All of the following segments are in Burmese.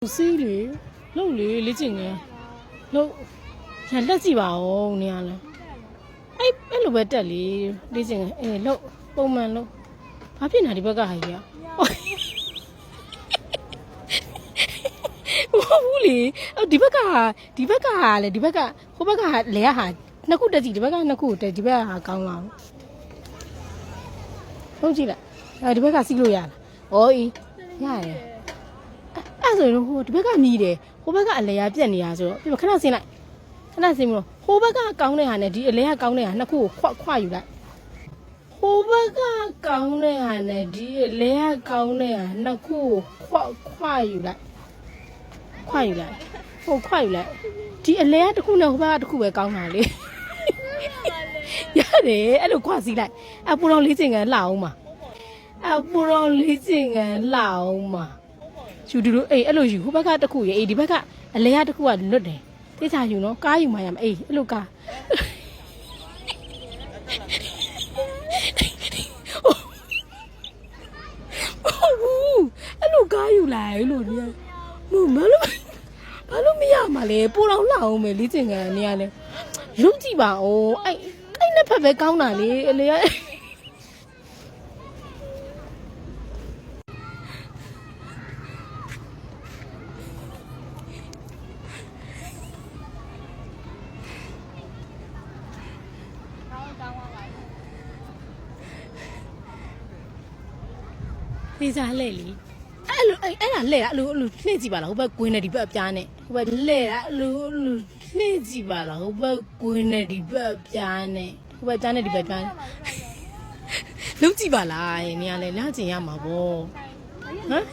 စီးလေလှုပ်လေလေ့ကျင့်ငယ်လှုပ်ရလက်ကြည့်ပါဦးနေရလဲအဲ့လိုပဲတက်လေလေ့ကျင့်ငယ်လှုပ်ပုံမှန်လှုပ်ဘာဖြစ်နေဒီဘက်ကဟာကြီးဟုတ်ဘူးလေဒီဘက်ကလေဒီဘက်ကဟိုဘက်ကလဲဟာနှစ်ခုတက်ကြည့်ဒီဘက်ကနှစ်ခုတက်ဒီဘက်ကဟာကောင်းလာဟုတ်ကြည့်လားဒီဘက်ကစီးလို့ရလားဩအေးရတယ်အဲ့ဆိုရင်ဟိုဒီဘက်ကမြည်တယ်ဟိုဘက်ကအလဲရပြက်နေရဆိုတော့ပြခဏဆင်းလိုက်ခဏဆင်းမလို့ဟိုဘက်ကကောင်းတဲ့ဟာနဲ့ဒီအလဲကကောင်းတဲ့ဟာနှစ်ခုကိုခွယူလိုက်ဟိုဘက်ကကောင်းတဲ့ဟာနဲ့ဒီအလဲကကောင်းတဲ့ဟာနှစ်ခုကိုခွယူလိုက်ဟိုခွယူလိုက်ဒီအလဲကတစ်ခုနဲ့ဟိုဘက်ကတစ်ခုပဲကောင်းတာလေရတယ်အဲ့လိုခွစီလိုက်အပူတော်လေးချင်ကန်လှအောင်ပါအပူတော်လေးချင်ကန်လှအောင်ပါယူဒီလိုအဲ့လိုယူဟိုဘက်ကတစ်ခုရေဒီဘက်ကအလဲရတစ်ခုကလွတ်တယ်တိကျယူနော်ကားယူမှရမယ်အဲ့လိုကားအဲ့လိုကားယူလိုက်လို့နေဘာလို့မရမှာလဲပိုတော့လှအောင်မယ်လေးချင်ကန်နေရလဲရုပ်ကြည့်ပါဦးအဲ့နှစ်ဖက်ပဲကောင်းတာလေအလဲရဒီစားလဲလေအဲ့လိုအဲ့ဒါလဲအဲ့လိုလှည့်ကြည့်ပါလားဟိုဘက်ကွင်းနဲ့ဒီဘက်အပြားနဲ့ဟိုဘက်လဲအဲ့လိုလှည့်ကြည့်ပါလားဟိုဘက်ကွင်းနဲ့ဒီဘက်အပြားနဲ့ဟိုဘက်ကြားနဲ့ဒီဘက်ပြားလုံးကြည့်ပါလားနေရလဲလာကျင်ရမှာပေါ့ဟမ်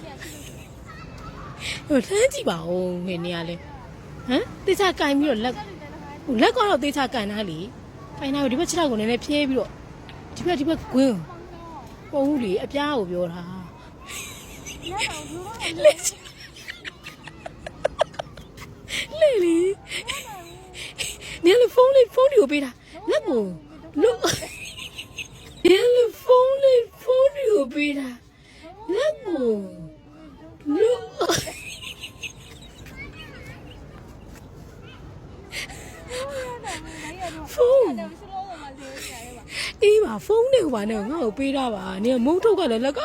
ဟိုလှမ်းကြည့်ပါဦးနေရလဲဟမ်တေချာကင်ပြီးတော့လက်ကတော့တေချာကင်တာလေကင်တာကိုဒီဘက်ခြေထောက်ကိုနည်းနည်းဖြဲပြီးတော့ဒီဘက်ကွင်းပုံဦးလေအပြားကိုပြောတာလေနေလေဖုန်းကိုပေးတာလက်ကိုလို့နေလေဖုန်းကိုပေးတာလက်ကိုလို့ဖုန်းအေးပါဖုန်းနဲ့ဟိုပါနဲ့ငါ့ကိုပေးတာပါနေမုန်းထုတ်ကလည်းလက်က